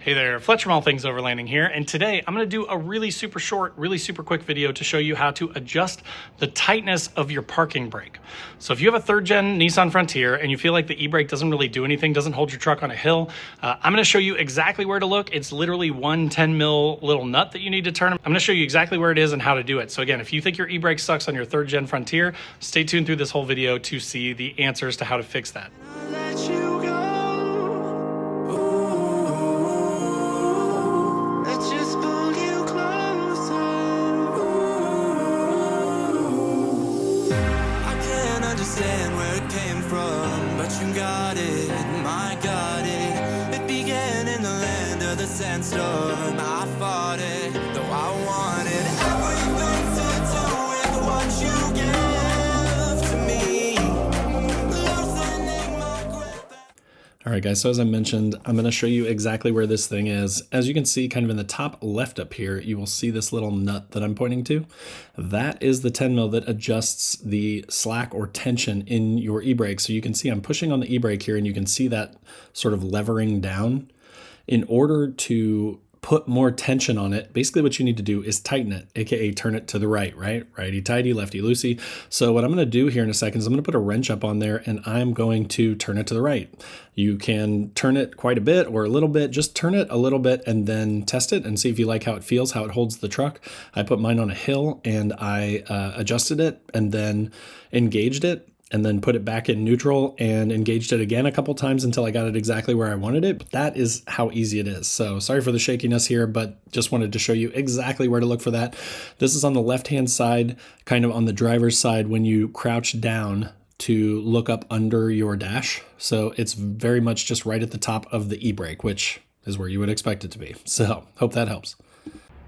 Hey there, Fletcher from All Things Overlanding here, and today I'm going to do a really super short, really super quick video to show you how to adjust the tightness of your parking brake. So if you have a third gen Nissan Frontier and you feel like the e-brake doesn't really do anything, doesn't hold your truck on a hill, I'm going to show you exactly where to look. It's literally one 10 mil little nut that you need to turn. I'm going to show you exactly where it is and how to do it. So again, if you think your e-brake sucks on your third gen Frontier, stay tuned through this whole video to see the answers to how to fix that. Where it came from, but you got it, I got it. It began in the land of the sandstorm. I fought it, though I wanted everything to do with what you give to me. Loosening my grip. All right, guys, so as I mentioned, I'm going to show you exactly where this thing is. As you can see, kind of in the top left up here, you will see this little nut that I'm pointing to. That is the 10 mil that adjusts the slack or tension in your e-brake. So you can see I'm pushing on the e-brake here, and you can see that sort of levering down. In order to put more tension on it, basically what you need to do is tighten it, aka turn it to the right, righty tighty, lefty loosey. So what I'm going to do here in a second is I'm going to put a wrench up on there and I'm going to turn it to the right. You can turn it quite a bit or a little bit, just turn it a little bit and then test it and see if you like how it feels, how it holds the truck. I put mine on a hill and I adjusted it and then engaged it, and then put it back in neutral and engaged it again a couple times until I got it exactly where I wanted it. But that is how easy it is. So sorry for the shakiness here, but just wanted to show you exactly where to look for that. This is on the left-hand side, kind of on the driver's side when you crouch down to look up under your dash. So it's very much just right at the top of the e-brake, which is where you would expect it to be. So hope that helps.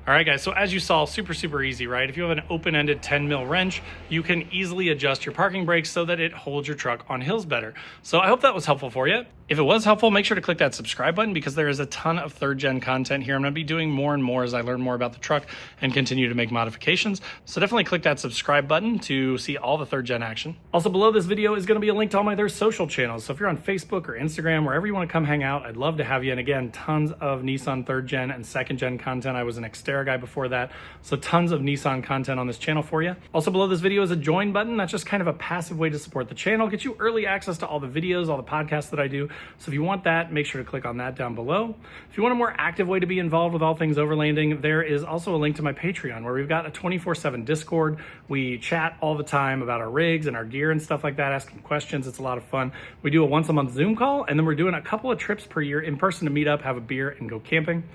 All right, guys, so as you saw, super easy, right? If you have an open-ended 10 mil wrench, you can easily adjust your parking brakes so that it holds your truck on hills better. So I hope that was helpful for you. If it was helpful, make sure to click that subscribe button because there is a ton of third gen content here. I'm gonna be doing more and more as I learn more about the truck and continue to make modifications. So definitely click that subscribe button to see all the third gen action. Also below this video is gonna be a link to all my other social channels. So if you're on Facebook or Instagram, wherever you wanna come hang out, I'd love to have you. And again, tons of Nissan third gen and second gen content. I was an Xterra guy before that. So tons of Nissan content on this channel for you. Also below this video is a join button. That's just kind of a passive way to support the channel, get you early access to all the videos, all the podcasts that I do. So if you want that, make sure to click on that down below. If you want a more active way to be involved with all things overlanding, there is also a link to my Patreon where we've got a 24/7 Discord. We chat all the time about our rigs and our gear and stuff like that, asking questions. It's a lot of fun. We do a once a month Zoom call, and then we're doing a couple of trips per year in person to meet up, have a beer, and go camping.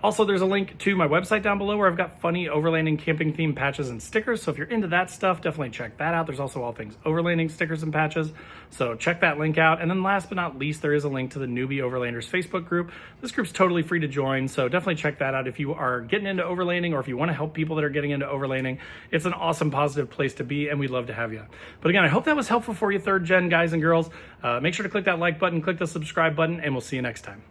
Also, there's a link to my website down below where I've got funny overlanding camping themed patches and stickers. So if you're into that stuff, definitely check that out. There's also All Things Overlanding stickers and patches. So check that link out. And then last but not least, there is a link to the Newbie Overlanders Facebook group. This group's totally free to join. So definitely check that out if you are getting into overlanding or if you want to help people that are getting into overlanding. It's an awesome, positive place to be, and we'd love to have you. But again, I hope that was helpful for you, third gen guys and girls. Make sure to click that like button, click the subscribe button, and we'll see you next time.